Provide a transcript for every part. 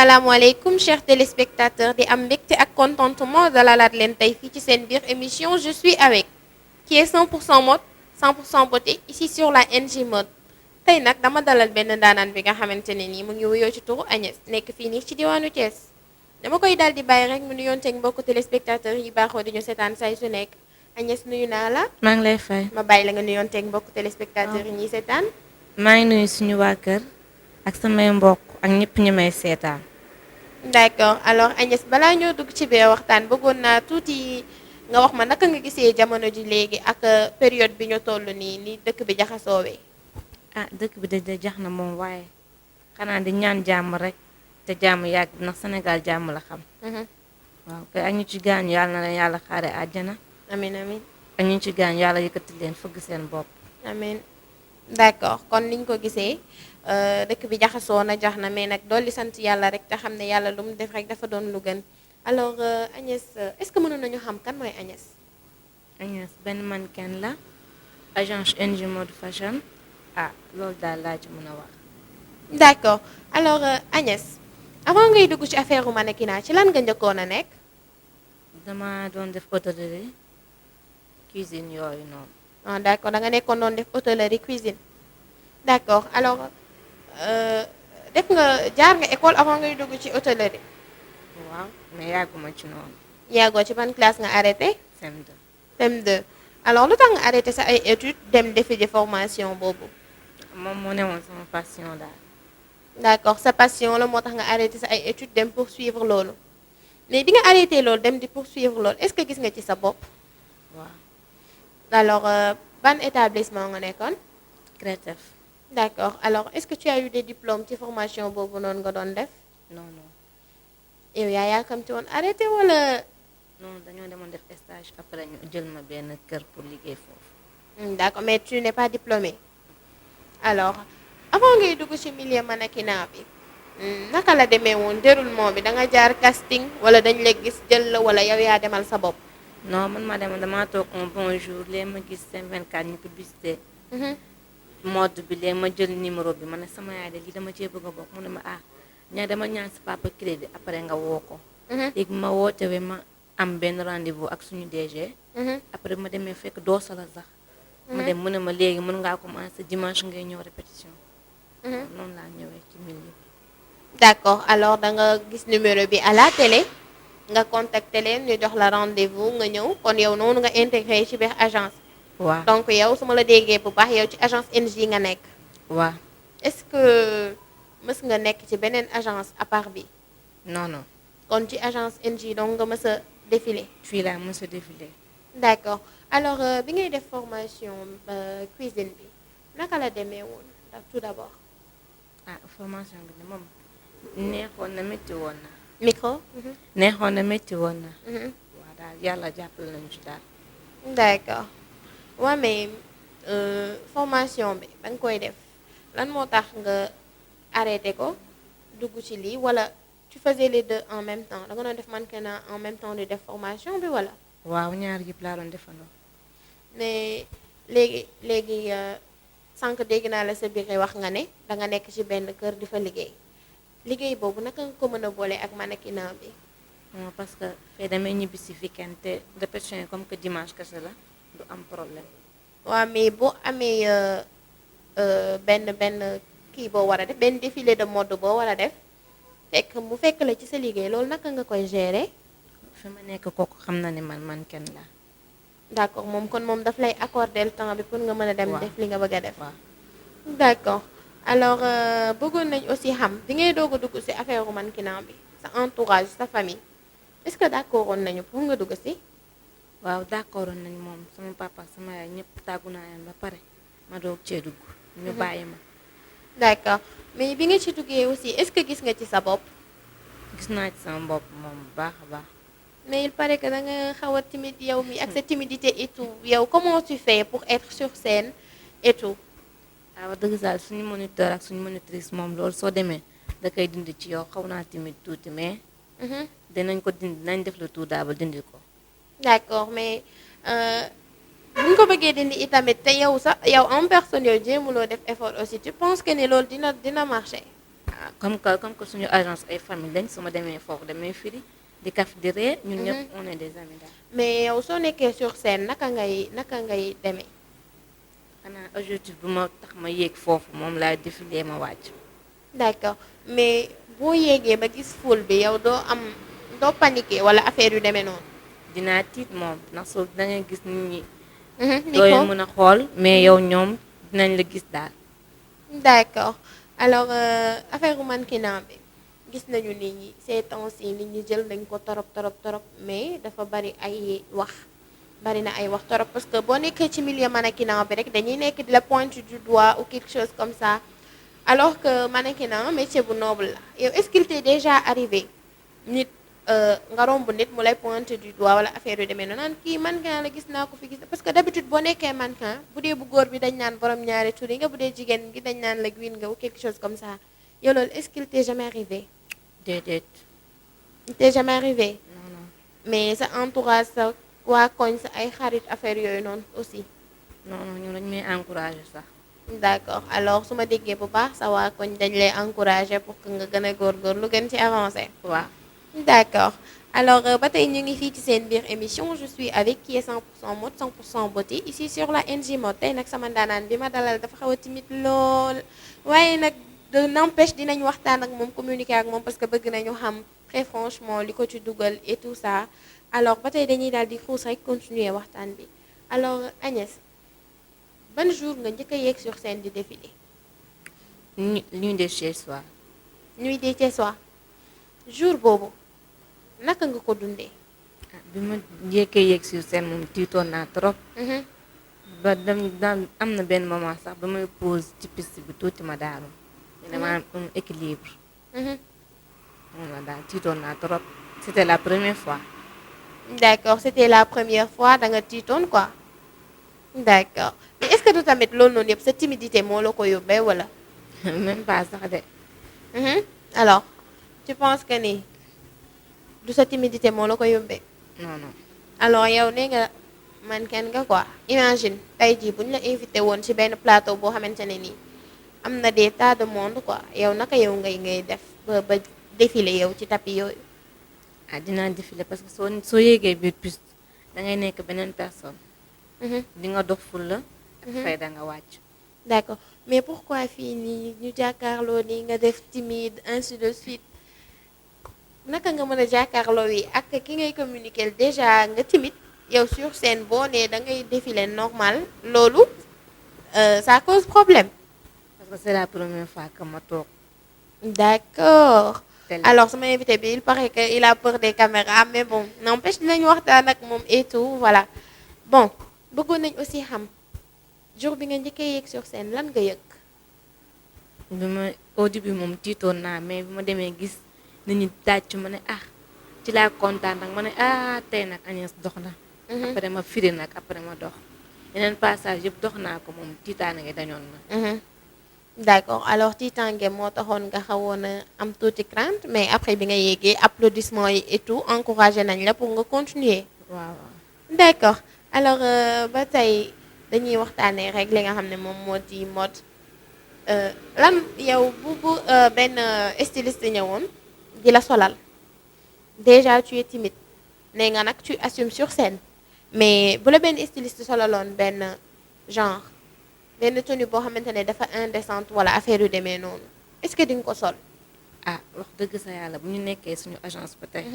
salaamaaleykum chers téléspectateurs di am mbégte ak contentement dalalaat leen tey fii ci seen biir émission je suis avec qui est 100% mode 100% beauté ici sur la NJ Mode tey nag dama dalal benn ndaanaan bi nga xamante ne nii mu ngi wuyoo ci turu Agnès nekk fii nii ci diwaanu Thiès dama koy daal di bàyyi rek mu nuyoonteeg mbokku téléspectateurs yi baaxoo di ñu seetaan say su nekk Agnès nuyu naa la. maa ngi lay fay. ma bàyyi la nga nuyoonteeg mbokku téléspectateurs yi ñuy seetaan. maa ngi nuyu suñu waa kër ak samay mbokk ak ñëpp ñi may seetaan. d'accord alors Agnès balaa ñoo dugg ci biir waxtaan bëggoon naa tuuti nga wax ma naka nga gisee jamono ji léegi ak période bi ñu toll nii ni dëkk bi jaxasoowee. Dëkk bi da jax na moom waaye xanaa di ñaan jàmm rek te jàmm yàgg ndax Sénégal jàmm la xam. waaw kay ak ñu ci gaañu yàlla na leen yàlla xaare àjjana. amin amin ak ñu ci gaañu yàlla yëkkati leen fëgg seen bopp. amin d'accord kon niñ ko gisee dëkk bi jaxasoo na jax na mais nag dolli sant yàlla rek te xam ne yàlla lu mu def rek dafa doon lu gën alors Agnès est-ce que mënoon nañu xam kan mooy Agnès. Agnès benn mannequin la agence NJ Mode Fashion loolu daal laa ci mën a wax. d'accord alors Agnès avant ngay dugg ci affaire mannequinat ci lan nga njëkkoon a nekk. dama doon def hôtellerie cuisine yooyu noonu. d'accord da nga nekkoon doon def hôtellerie cuisine d'accord alors def nga jaar nga école avant ngay dugg ci hôtellerie. waaw mais yàgguma ci noonu. yàggoo ci ban classe nga arrêté. CM2. CM2 alors lu tax nga arrêté sa ay études dem defi ji formation boobu. moom moo newoon sama passion daal. d'accord sa passion la moo tax nga arrêté sa ay études dem poursuivre loolu mais bi nga arrêté loolu dem di poursuivre loolu est-ce que gis nga ci sa bopp. waaw. alors ban établissement nga nekkoon. CRETEF. d'accord alors est-ce que tu as eu des diplômes ci formation boobu noonu nga doon def. non non. yow yaa yaakamti woon arrêté wala. non dañoo demoon def stage après ñu jël ma benn kër pour liggéey foofu. d'accord mais tu n'es pas diplômé. alors avant ngay dugg ci milieu mannequinat bi naka la demee woon déroulement bi da nga jaar casting wala dañ la gis jël la wala yow yaa demal sa bopp. non man ma demoon damaa toog un bon jour léegi ma gis seen 24 ñu publicité. mode bi léegi ma jël numéro bi ma ne sama yaay de lii dama cee bëgg a bokk mu ne ma dama ñaan sa papa crédit après nga woo ko. léegi ma wootewee ma am benn rendez-vous ak suñu DG. après ma demee fekk doo sala sax. ma dem mu ne ma léegi mën ngaa commencer dimanche ngay ñëw répétition. noonu laa ñëwee ci milieu bi. d'accord alors da nga gis numéro bi à la télé nga contacter leen ñu jox la rendez-vous nga ñëw kon yow noonu nga intégré ci biir agence. waaw donc yow su ma la déggee bu baax yow ci agence NJ nga nekk. waaw. est-ce que mës nga nekk ci beneen agence à part bi. non non. kon ci agence NJ donc nga mës a défilé. fii laa mës a défilé. d'accord alors bi ngay def formation cuisine bi naka la demee woon ndax tout d'abord. formation bi ne moom neexoon na métti woon na. micro. neexoon na métti woon na. waaw daal yàlla jàppale nañu ci daal. d'accord waaw mais formation bi da nga koy def lan moo tax nga arrêté ko dugg ci lii wala tu faisais les deux en même temps da nga doon def mannequinat en même temps di def formation bi wala. waaw ñaar yëpp laa doon defandoo. mais léegi sànq dégg naa la sa biir wax nga ne da nga nekk ci benn kër di fa liggéey boobu naka nga ko mën a boole ak mannequinat bi. non parce que fee damay ñibbi si weekend te répétition yi comme que dimanche kese la du am problème. waaw mais boo amee benn kii boo war a def benn défilé de mode boo war a def fekk la ci sa liggéey loolu naka nga koy gérer. fi ma nekk kooku xam na ne man kenn la. d'accord moom daf lay accorder le temps bi pour nga mën a dem. def li nga bëgg a def. waaw d'accord alors bëggoon nañ aussi xam bi ngay doog a dugg ci affaire mannequinat bi sa entourage sa famille est-ce que d'accord woon nañu pour nga dugg ci. waaw d'accord woon nañ moom sama papa sama yaay ñëpp tàggu naa leen ba pare ma doog cee dugg. ñu bàyyi ma. d'accord mais bi nga ci duggee aussi est-ce que gis nga ci sa bopp. gis naa ci sama bopp moom bu baax a baax. mais il paraît que da nga xaw a timide yow mi ak sa timidité et tout yow comment tu fais pour être sur scène et tout. wax dëgg saa suñu moniteur ak suñu monitrice moom loolu soo demee da koy dindi ci yow xaw naa timide tuuti mais. dinañ ko dindi dinañ def le tout daal ba dindi ko. d'accord mais bu ñu ko bëggee dindi itamit te yow en personne yow jéemuloo def effort aussi tu penses que ne loolu dina marcher. comme que suñu agence ay famille lañ su ma demee foofu damay firi di kaf di ree ñun ñëpp on est des amis daal. mais yow soo nekkee sur scène naka ngay demee. xanaa objectif bu ma tax ma yéeg foofu moom laa défilé ma wàcc. d'accord mais boo yéegee ba gis foule bi yow doo paniquer wala affaire yu demee noonu. dinaa tiit moom ndax soo da ngay gis nit ñi. ni dooy ko mën a xool mais yow ñoom dinañ la gis daal. d'accord alors affaire mannequinat bi gis nañu nit ñi ces temps-ci nit ñi jël nañ ko torop torop torop mais dafa bari ay wax bari na ay wax torop parce que boo nekkee ci milieu mannequinat bi rek dañuy nekk di la pointe du doigt ou quelque chose comme ça alors que mannequinat métier bu noble la yow est-ce qu'il t'est déjà arrivé nit nga romb nit mu lay pointe du doigt wala affaire yu demee noonu naan kii mannequin la gis naa ko fi gis parce que d'habitude boo nekkee mannequin bu dee bu góor bi dañ naan borom ñaari tur yi nga bu dee jigéen gi dañ naan la gwin nga ou quelque chose comme ça yow loolu est-ce qu'il t'est jamais arrivé. déedéet. il t'est jamais arrivé. non non mais sa entourage sa waa koñ sa ay xarit affaire yooyu noonu aussi. non non ñun dañ may encouragé sax. d'accord alors su ma déggee bu baax sa waa koñ dañ lay encourager pour que nga gën a góorgóorlu gën ci avancer. waaw. d'accord alors ba tey ñu ngi fii ci seen biir émission je suis avec qui est 100% mode 100% beauté ici sur la NJ Mode tey nag sama ndaanaan bi ma dalal dafa xaw a timide lool waaye nag de n'empêche dinañ waxtaan ak moom communiquer ak moom parce que bëgg nañu xam très franchement li ko ci dugal et tout ça alors ba tey dañuy daal di xuus rek continuer waxtaan bi alors Agnès ban jour nga njëkk a yéeg sur scène di défilé. nuit de chez soi. nuit des Thiessois jour boobu naka nga ko dundee. bi ma njëkkee yéeg sur scène moom tiitoon naa trop. ba dem daan am na benn moment sax ba may pause ci piste bi tuuti ma daanu. dama am équilibre. moom la daal tiitoon naa trop. c'était la première fois. d'accord c'était la première fois da nga tiitoon quoi. d'accord mais est-ce que du tamit loolu noonu yëpp sa timidité moo la ko yóbbee wala. même pas sax de. alors tu penses que ni du sa timidité moo la ko yóbbee. non non. alors yow nee nga mannequin nga quoi imagine tey jii bu ñu la invité woon ci benn plateau boo xamante ne nii am na des tas de monde quoi yow naka yow ngay def ba défilé yow ci tapis yooyu. ah dinaa défilé parce que soo yéegee biir piste da ngay nekk beneen personne. di nga dox ful la. ak fay da nga wàcc. d'accord mais pourquoi fii nii ñu jàkkaarloo nii nga def timide ainsi de suite naka nga mën a jàkkaarloo yi ak ki ngay communiquer déjà nga timide yow sur scène boo nee da ngay défiler normal loolu ça cause problème. parce que c'est la première fois que ma toog. d'accord Télé. alors sama invité bi il paraît que il a peur des caméras mais bon n'empêche dinañu waxtaan ak moom et tout voilà bon bëggoon nañ aussi xam jour bi nga njëkkee yéeg sur scène lan nga yëg. bi ma au début moom tiitoon naa mais bi ma demee gis nit ñi tàcc ma ne ci laa kontaan nag ma ne tey nag Agnès dox na. après ma firi nag après ma dox. yeneen passage yëpp dox naa ko moom tiitaane nga dañoon na. d'accord alors tiitaange moo taxoon nga xawoon a am tuuti crainte mais après bi nga yéegee applaudissement yi et tout encouragé nañ la pour nga continuer. waaw. d'accord alors ba tey dañuy waxtaanee rek li nga xam ne moom moo di mode lan yow bu benn styliste ñëwoon di la solal déjà tu es timide nee nga nag tu assumes sur scène mais bu la benn styliste solaloon benn genre benn tenue boo xamante ne dafa indécente wala affaire yu demee noonu est-ce que di nga ko sol. wax dëgg sa yàlla bu ñu nekkee suñu agence ba tey.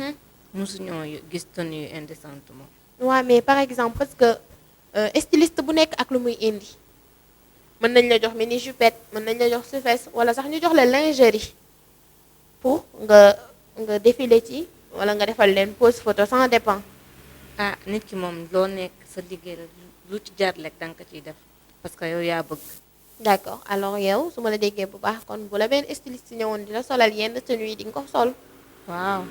mosuñoo gis tenue yu indécente moom. waaw mais par exemple parce que styliste bu nekk ak lu muy indi mën nañ la jox mini jupette mën nañ la jox survêt wala sax ñu jox la lingerie pour nga défiler ci wala nga defal leen pose photo ça dépend. nit ki moom loo nekk sa liggéey la lu ci jar lekk danga ko ciy def parce que yow yaa bëgg. d'accord alors yow su ma la déggee bu baax kon bu la benn styliste ñëwoon di la solal yenn tenue yi di nga ko sol. waaw.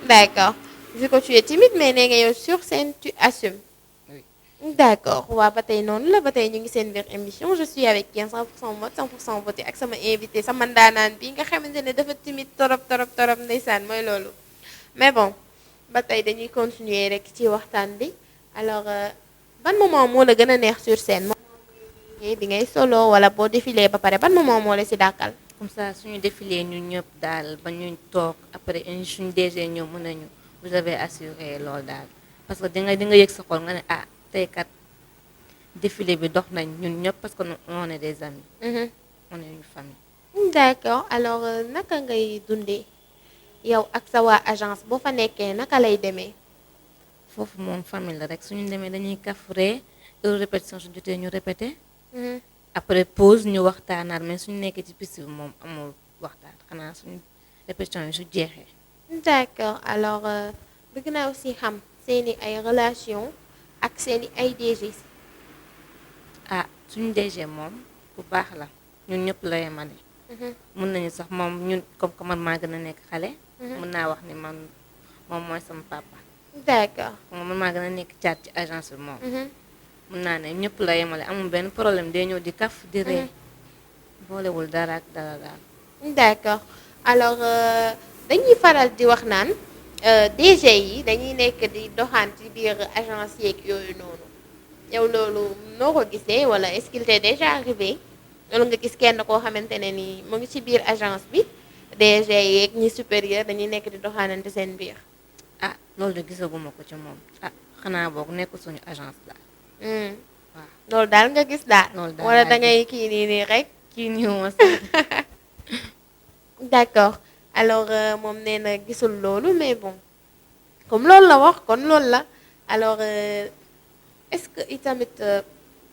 d'accord vu que tu es timide mais nee nga yow sur scène tu assumes. oui. d'accord waaw ba tey noonu la ba tey ñu ngi seen biir émission je suis avec 100% mode 100% beauté ak sama invité sama ndaanaan bi nga xamante ne dafa timide torop ndeysaan mooy loolu mais bon ba tey dañuy continuer rek ci waxtaan bi alors ban moment moo la gën a neex sur scène bi ngay solo wala boo défilé ba pare ban moment moo la si dàkkal. comme ça suñu défilé ñun ñëpp daal ba ñu toog après suñu DG ñëw mën nañu vous avez assuré loolu daal parce que di nga yëg sa xol nga ne ah tey kat défilé bi dox nañ ñun ñëpp parce que on est des amis. On est une famille. d'accord alors naka ngay dundee yow ak sa waa agence boo fa nekkee naka lay demee. foofu moom famille la rek suñu demee dañuy kafree heure répétition su jotee ñu répété. après pause ñu waxtaanaat mais suñu nekkee ci piste bi moom amul waxtaan xanaa suñu répétition yi su jeexee. d'accord alors bëgg naa aussi xam seeni ay relation ak seeni ay DG. ah suñu DG moom bu baax la ñun ñëpp la yemale. mun nañu sax moom ñun comme que man maa gën a nekk xale. mun naa wax ni man moom mooy sama papa. d'accord moom man maa gën a nekk caat ci agence bi moom. mun naa ne ñëpp la yemale amul benn problème day ñëw di kaf di ree boolewul dara ak dara daal. d'accord alors dañuy faral di wax naan DG yi dañuy nekk di doxaan ci biir agence yeeg yooyu noonu yow loolu noo ko gisee wala est-ce qu'il t'est déjà arrivé loolu nga gis kenn koo xamante ne ni mu ngi ci biir agence bi DG yeeg ñi supérieur dañuy nekk di doxaanante seen biir. ah loolu de gisaguma ko ci moom ah xanaa boog nekkul suñu agence daal. waaw loolu daal nga gis daal. loolu daal wala da ngay kii nii rek. kii nii ma sax. d'accord alors moom nee na gisul loolu mais bon comme loolu la wax kon loolu la alors est-ce que itamit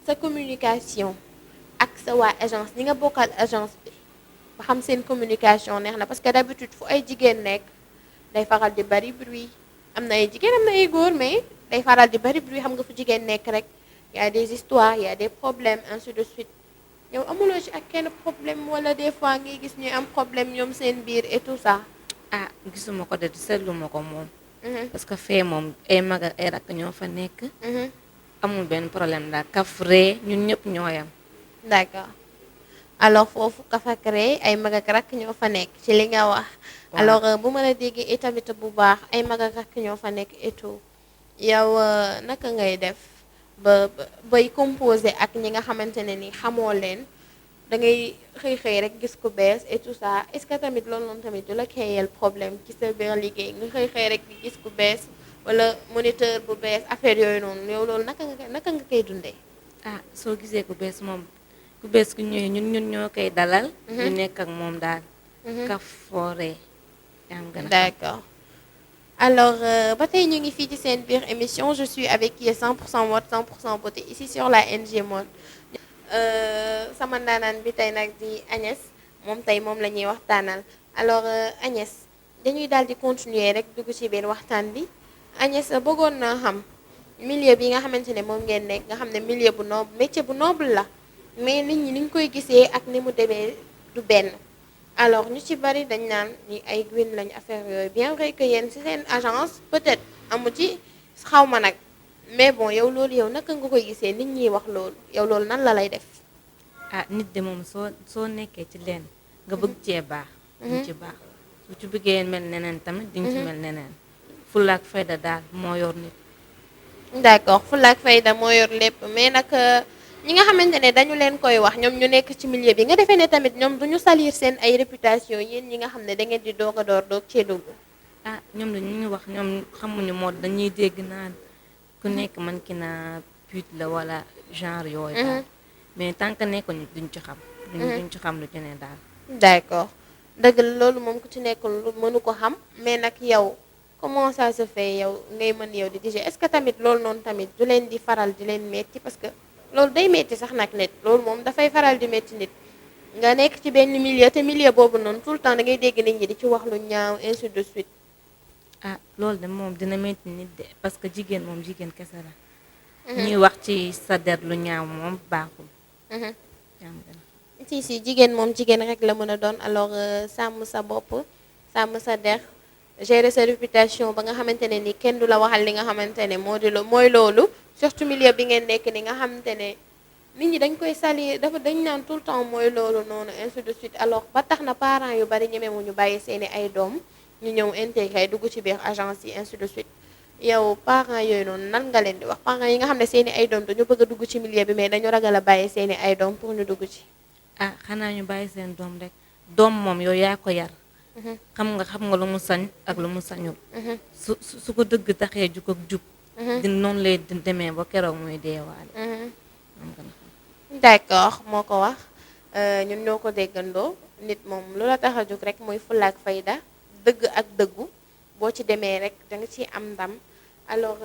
sa communication ak sa waa agence ñi nga bokkal agence bi ba xam seen communication neex na parce que d'habitude fu ay jigéen nekk day faral di bari bruit am na ay jigéen am na ay góor mais day faral di bari bruit xam nga fu jigéen nekk rek y a des histoires y a des problèmes ainsi de suite yow amuloo ci ak kenn problème wala des fois ngay gis ñuy am problème ñoom seen biir et tout ça. ah gisuma ko de seetlu ma ko moom. parce que fee moom ay mag ak ay rakk ñoo fa nekk. amul benn problème daal kafree ñun ñëpp ñoo yam. d'accord alors foofu kafakre ay mag ak rakk ñoo fa nekk ci li nga wax. alors bu ma la déggee itamit bu baax ay mag ak rakk ñoo fa nekk et tout yow naka ngay def bay composé ak ñi nga xamante ne ni xamoo leen da ngay xëy rek gis ku bees et tout ça est-ce que tamit loolu noonu tamit du la créer problème ci sa biir liggéey nga xëy rek gis ku bees wala moniteur bu bees affaire yooyu noonu yow loolu naka nga koy dundee. ah soo gisee ku bees moom ku bees ku ñëwee ñun ñoo koy dalal. ñu nekk ak moom daal. kaf fooree. yaa ngi gën a d'accord alors ba tey ñu ngi fii ci seen biir émission je suis avec qui est 100% mode 100% beauté ici sur la NG Mode. sama ndaanaan bi tey nag di Agnès moom tey moom la ñuy waxtaanal alors Agnès dañuy daal di continuer rek dugg ci biir waxtaan bi Agnès bëggoon naa xam milieu bi nga xamante ne moom ngeen nekk nga xam ne milieu bu noble métier bu noble la mais nit ñi ni ñu koy gisee ak ni mu demee du benn alors ñu ci bari dañ naan ni ay gwin lañu affaire yooyu bien vrai que yéen ci seen agence peut-être amu ci xaw ma nag mais bon yow loolu yow naka nga koy gisee nit ñiy wax loolu yow loolu nan la lay def. ah nit de moom soo nekkee ci leen nga bëgg cee baax. diñ ci baax su ci bëggee mel neneen tamit diñ ci mel neneen. fulla ak fayda daal moo yor nit. d'accord fulla ak fayda moo yor lépp mais nag ñi nga xamante ne dañu leen koy wax ñoom ñu nekk ci milieu bi nga defee ne tamit ñoom duñu salir seen ay réputation yéen ñi nga xam ne da ngeen di doog a doog cee dugg. ah ñoom dañu ñu wax ñoom xamuñu moo dañuy dégg naan ku nekk man ki naa pute la wala genre yooyu daal mais tant que nekkuñu duñ ci xam. duñ ci xam lu ci ne daal. d'accord dëgg la loolu moom ku ci nekkul mënu ko xam mais nag yow comment ça se fait yow ngay mën yow di DJ est-ce que tamit loolu noonu tamit du leen di faral di leen metti parce que loolu day metti sax nag nit loolu moom dafay faral di metti nit nga nekk ci benn milieu te milieu boobu noonu tout le temps da ngay dégg nit ñi di ci wax lu ñaaw ainsi de suite. ah loolu de moom dina metti nit de parce que jigéen moom jigéen kese la. ñuy wax ci sa der lu ñaaw moom baaxul. si jigéen moom jigéen rek la mën a doon alors sàmm sa bopp sàmm sa der gérer sa réputation ba nga xamante ne ni kenn du la waxal li nga xamante ne mooy loolu surtout milieu bi ngeen nekk ni nga xamante ne nit ñi dañ koy salir dañ naan tout le temps mooy loolu noonu ainsi de suite alors ba tax na parents yu bari ñemewu ñu bàyyi seeni ay doom ñu ñëw intégré dugg ci biir agence yi ainsi de suite yow parents yooyu noonu nan nga leen di wax parents yi nga xam ne seeni ay doom dañu bëgg a dugg ci milieu bi mais dañu ragal a bàyyi seeni ay doom pour ñu dugg ci. ah xanaa ñu bàyyi seen doom rek doom moom yow yaa ko yar. xam nga lu mu sañ ak lu mu sañul. su ko dëgg taxee jug ak jub. di noonu lay demee ba keroog muy deewaale. am nga xam. d'accord moo ko wax ñun ñoo ko déggandoo nit moom lu la tax a jóg rek mooy fulla ak fayda dëgg ak dëggu boo ci demee rek da nga ciy am ndam alors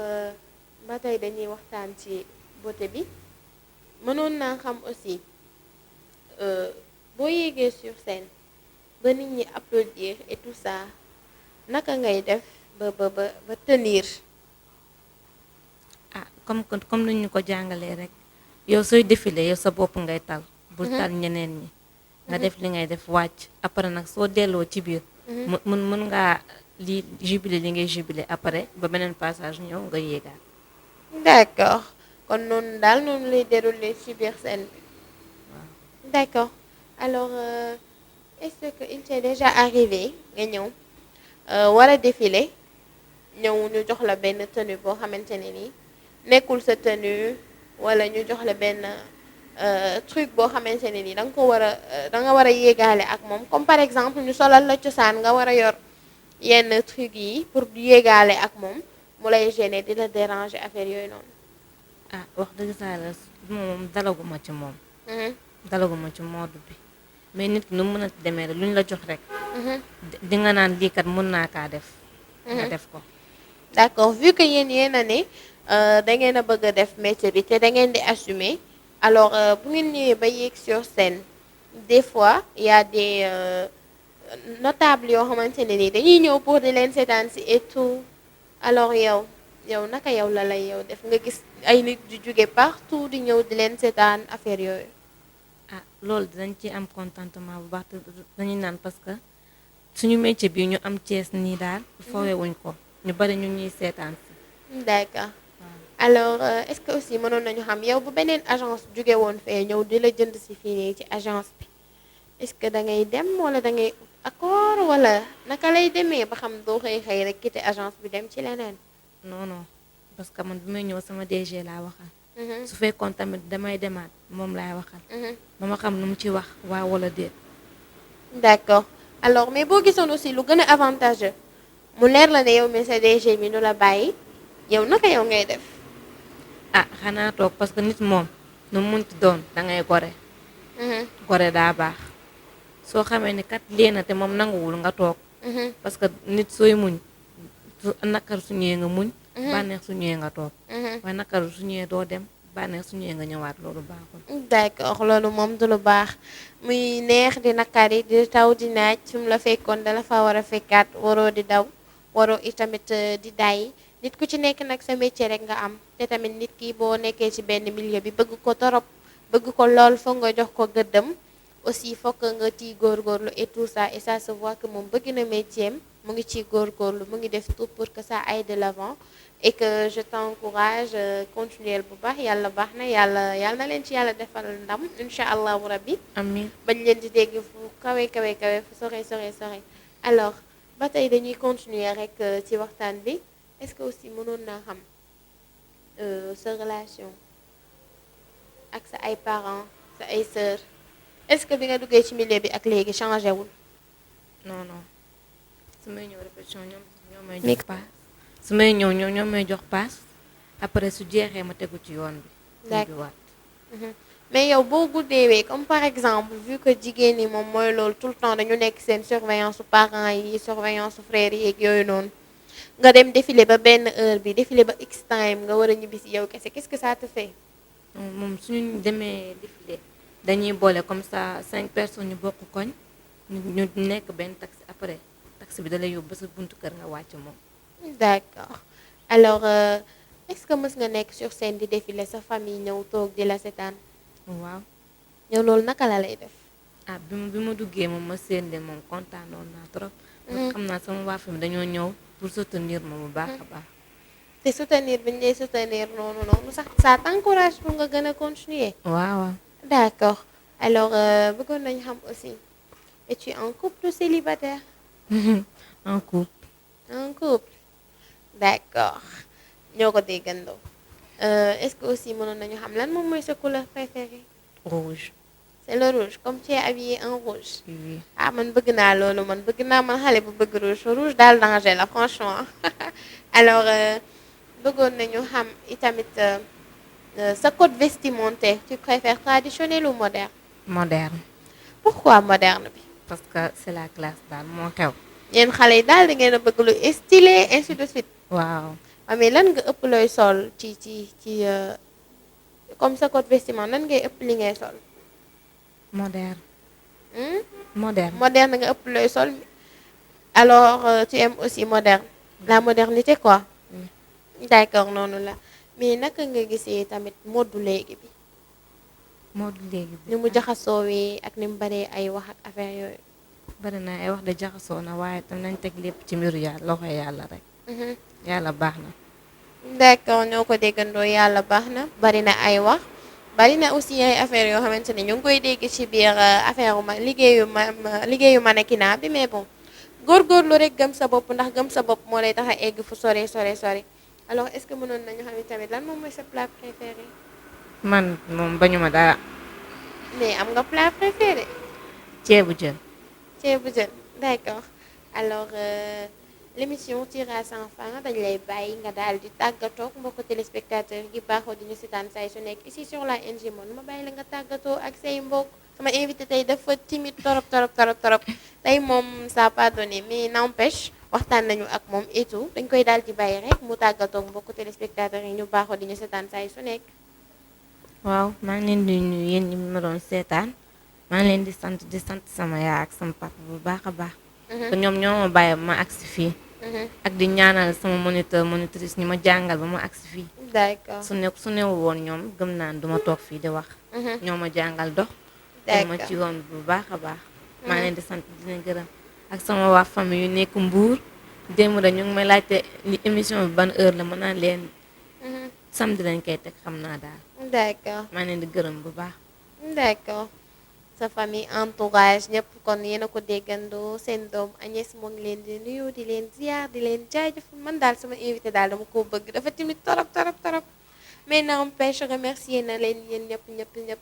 ba tey dañuy waxtaan ci beauté bi mënoon naa xam aussi boo yéegee sur scène ba nit ñi applaudir et tout ça naka ngay def ba tenir. ah comme ni ñu ko jàngalee rek yow sooy défilé yow sa bopp ngay tal. bul tal ñeneen ñi. nga def li ngay def wàcc après nag soo delloo ci biir. mën ngaa li jubilé li ngay jubilé après ba beneen passage ñëw nga yéegaat. d'accord kon noonu daal noonu lay déroulé ci biir scène bi. d'accord alors est-ce que il t'est déjà arrivé nga ñëw war a défilé ñëw ñu jox la benn tenue boo xamante ne nii nekkul sa tenue wala ñu jox la benn truc boo xamante ne nii da nga war a yéegaale ak moom comme par exemple ñu solal la cosaan nga war a yor yenn truc yi pour yéegaale ak moom mu lay gêner di la déranger affaire yooyu noonu. ah wax dëgg saa la moom dalaguma ci moom. dalaguma ci mode bi mais nit ki nu mën a demee rek lu ñu la jox rek. di nga naan lii kat mën naa kaa def. nga def ko. d'accord vu que yéen a ne da ngeen a bëgg a def métier bi te da ngeen di assumer alors bu ngeen ñëwee ba yéeg sur scène des fois y a des notables yoo xamante ne nii dañuy ñëw pour di leen seetaan si et tout alors yow naka yow la lay yow def nga gis ay nit di jóge partout di ñëw di leen seetaan affaire yooyu. ah loolu dinañ ci am contentement bu baax te dañuy naan parce que suñu métier bi ñu am Cees nii daal foowee wuñ ko ñu bari ñu ñuy seetaan si. d'accord alors est-ce que aussi mënoon nañu xam yow bu beneen agence jóge woon fee ñëw di la jënd si fii nii ci agence bi est-ce que da ngay dem wala da ngay accord wala naka lay demee ba xam doo xëy rek quitter agence bi dem ci leneen. non non parce que man bi may ñëw sama DG laa waxal. su fekkoon tamit damay demaat moom laay waxal. ba ma xam nu mu ci wax waaw wala déet. d'accord alors mais boo gisoon aussi lu gën a avantageux mu leer la ne yow mi sa DG bi nu la bàyyi yow naka yow ngay def. ah xanaa toog parce que nit moom nu mu munti doon da ngay gore. gore daa baax soo xamee ni kat léena te moom nanguwul nga toog. parce que nit sooy muñ nakar su ñëwee nga muñ. bànneex su ñëwee nga toog. waaye nakar su ñëwee doo dem bànneex su ñëwee nga ñëwaat loolu baaxul. d'accord loolu moom du lu baax muy neex di nakari di taw di naaj fi mu la fekkoon dala fa war a fekkaat waroo di daw waroo itamit di dayi nit ku ci nekk nag sa métier rek nga am te tamit nit ki boo nekkee ci benn milieu bi bëgg ko torop bëgg ko lool foog nga jox ko gëddam aussi foog nga ciy góorgóorlu et tout ça et ça se voit que moom bëgg na métier am mu ngi ciy góorgóorlu mu ngi def tout pour que ça aille de l'avant et que je t'encourage continuer bu baax yàlla baax na yàlla na leen ci yàlla defal ndam incha allahu rabbi amiin bañ leen di dégg fu kawe fu sore alors ba tey dañuy continuer rek ci waxtaan bi est-ce que aussi mënoon naa xam sa relation ak sa ay parents sa ay sœurs est-ce que bi nga duggee ci milieu bi ak léegi changé wul. non non su may ñëw répétition ñoo may jox paas su may ñëw ñoo may jox paas après su jeexee ma tegu ci yoon bi. d'accord mais yow boo guddeewee comme par exemple vu que jigéen ñi moom mooy loolu tout le temps dañu nekk seen surveillance su parents yi surveillance su frères yi ak yooyu noonu nga dem défilé ba benn heure bi défilé ba x time nga war a ñibbi si yow kese qu'est-ce que ça te fait. moom suñu demee défilé dañuy boole comme ça 5 personnes ñu bokk koñ ñu nekk benn taxi après taxi bi da lay yóbbu ba sa buntu kër nga wàcc moom. d'accord alors est-ce que mës nga nekk sur scène di défilé sa famille ñëw toog di la seetaan. waaw. yow loolu naka la lay def. ah bi ma duggee moom ma séen leen moom kontaanoon naa trop. parce que xam naa sama waa famille dañoo ñëw pour soutenir ma bu baax a baax. te soutenir bi ñu lay soutenir noonu sax ça t'encourage pour nga gën a continuer. waaw. d'accord alors bëggoon nañu xam aussi es-tu en couple ou célibataire. en couple. en couple d'accord ñoo ko déggandoo est-ce que aussi mënoon nañu xam lan moom mooy sa couleur préférée. rouge. c'est le rouge comme tu es habillé en rouge. Oui. ah man bëgg naa loolu man bëgg naa man xale bu bëgg rouge rouge daal danger la franchement alors bëggoon nañu xam itamit sa code vestimentaire tu préfères traditionnel ou moderne. Moderne. pourquoi moderne bi. Parce que c'est la classe daal moo xew. yéen xale yi daal da ngeen a bëgg lu stylé ainsi de suite. waaw. mais lan nga ëpp looy sol ci comme sa code vestimentaire nan ngay ëpp li ngay sol. Moderne. Hmm? Moderne. moderne nga ëpp looy sol alors tu aimes aussi moderne la modernité quoi. d'accord noonu la mais naka nga gisee tamit moddu léegi bi Mode léegi bi. ni mu jaxasoowee ak ni mu baree ay wax ak affaire yooyu. bari na ay wax de jaxasoo na waaye tam nañ teg lépp ci mbiru yàlla loxo yàlla rek. yàlla baax na. d'accord ñoo ko déggandoo yàlla baax na bari na ay wax bari na aussi ay affaire yoo xamante ne ñu ngi koy dégg ci biir affaire ma liggéeyu mannequinat bi mais bon góorgóorlu rek gëm sa bopp ndax gëm sa bopp moo lay tax a egg fu sore sore sore alors est-ce que mënoon nañu xam tamit lan moom mooy sa plat préféré. man moom bañu ma dara. mais am nga plat préféré. ceebu jën. ceebu jën d'accord alors l'émission tire à sa fin dañ lay bàyyi nga daal di tàggatoo ak mbokku téléspectateurs yi baaxoo di ñu seetaan say su nekk ici sur la NG Mode ma bàyyi la nga tàggatoo ak say mbokk sama invité tey dafa timide torop tey moom ça a pas donné mais n'empêche waxtaan nañu ak moom et tout dañ koy daal di bàyyi rek mu tàggatoo ak mbokku téléspectateurs yi ñu baaxoo di ñu seetaan say su nekk. waaw maa ngi leen di nuyu yéen ñi ma doon seetaan maa ngi leen di sant sama yaay ak sama papa bu baax a baax. te ñoom ñoo ma bàyyi ba ma agsi fii. ak di ñaanal sama monitrice ñi ma jàngal ba ma agsi fii. d'accord su newu woon ñoom gëm naan duma toog fii di wax. ñoo ma jàngal dox. te ma ci woon bu baax a baax. maa ngi leen di sant di leen gërëm ak sama waa famille yu nekk Mbuur démb rek ñu ngi may laajte li émission bi ban heure la mën naa leen. samedi lañ koy teg xam naa daal. d'accord maa ngi leen di gërëm bu baax. d'accord sa famille entourage ñëpp kon yéen a ko déggandoo seen doom Agnès moo ngi leen di nuyu di leen ziar di leen jaajëfal man daal sama invité daal dama ko bëgg dafa timide torop mais n'empêche remercier na leen yéen ñëpp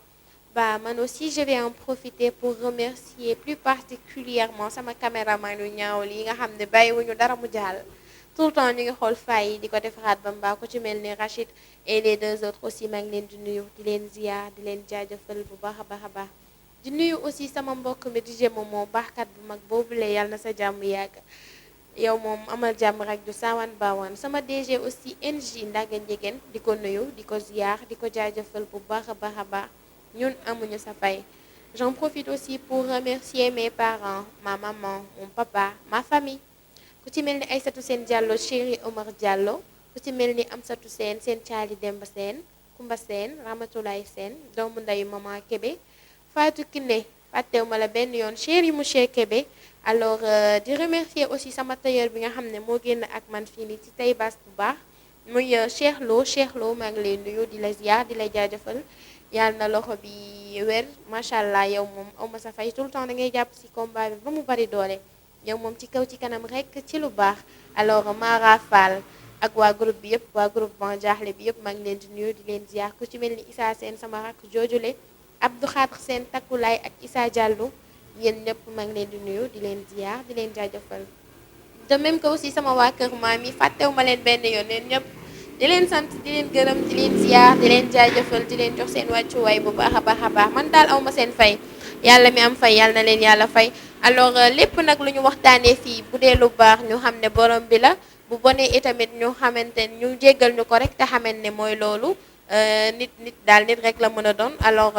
bah man aussi je vais en profiter pour remercier plus particulièrement sama caméraman yu ñaaw yi nga xam ne bàyyiwuñu dara mu jàll tout le temps ñu ngi xool faay yi di ko defaraat ba mbaa ko ci mel ni Rachid et les deux autres aussi maa ngi leen di nuyu di leen ziar di leen jaajëfal bu baax a baax di nuyu aussi sama mbokk mi di jéem moo baaxkat bu mag boobule yàlla na sa jàmm yàgg yow moom amal jàmm rek du saawan baawaan sama DG aussi NJ Ndaga Njegen di ko nuyu di ko ziar di ko jaajëfal bu baax a baax ñun amuñu sa fay. J'en profite aussi pour remercier mes parents ma maman mon papa ma famille ku ci mel ni Aïssatou Sène Diallo chéri Omar Diallo ku ci mel ni Amsatou Sène seen caali Demba Sène Kumba Sène Ramatoulaye Sène doomu ndeyu maman Kébé Fatou Kiné fàttewuma la benn yoon chéri monsieur Kébé alors di remercier aussi sama tailleur bi nga xam ne moo génn ak man fii nii ci tay baas bu baax muy Cheikh Lo maa ngi lay nuyu di la ziar di la jaajëfal yàlla na loxo bi wér macha allah yow moom awma sa fay tout le temps da ngay jàpp ci combat bi ba mu bari doole yow moom ci kaw ci kanam rek ci lu baax alors Mara Fall ak waa groupe bi yëpp waa groupe Ban Jaaxle bi yëpp maa ngi leen di nuyu di leen ziar ku ci mel ni Issa Sène sama rakk joojule Abdou Khadre Sène Takulaay ak Issa Diallo yéen ñëpp maa ngi leen di nuyu di leen ziar di leen jaajëfal de même que aussi sama waa kër maam yi fàttewu ma leen benn yoon leen ñëpp di leen sant di leen gërëm di leen ziar di leen jaajëfal di leen jox seen wàccuwaay bu baax a baax man daal awma seen fay yàlla mi am fay yàlla na leen yàlla fay alors lépp nag lu ñu waxtaanee fii bu dee lu baax ñu xam ne borom bi la bu bonee itamit ñu xamante ñu jéggal ñu ko rek te xamante ne mooy loolu nit daal nit rek la mën a doon alors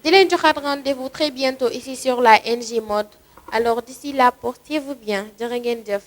di leen joxaat rendez-vous très bientôt ici sur la NG Mode alors d'ici là portez-vous bien jërë ngeen jëf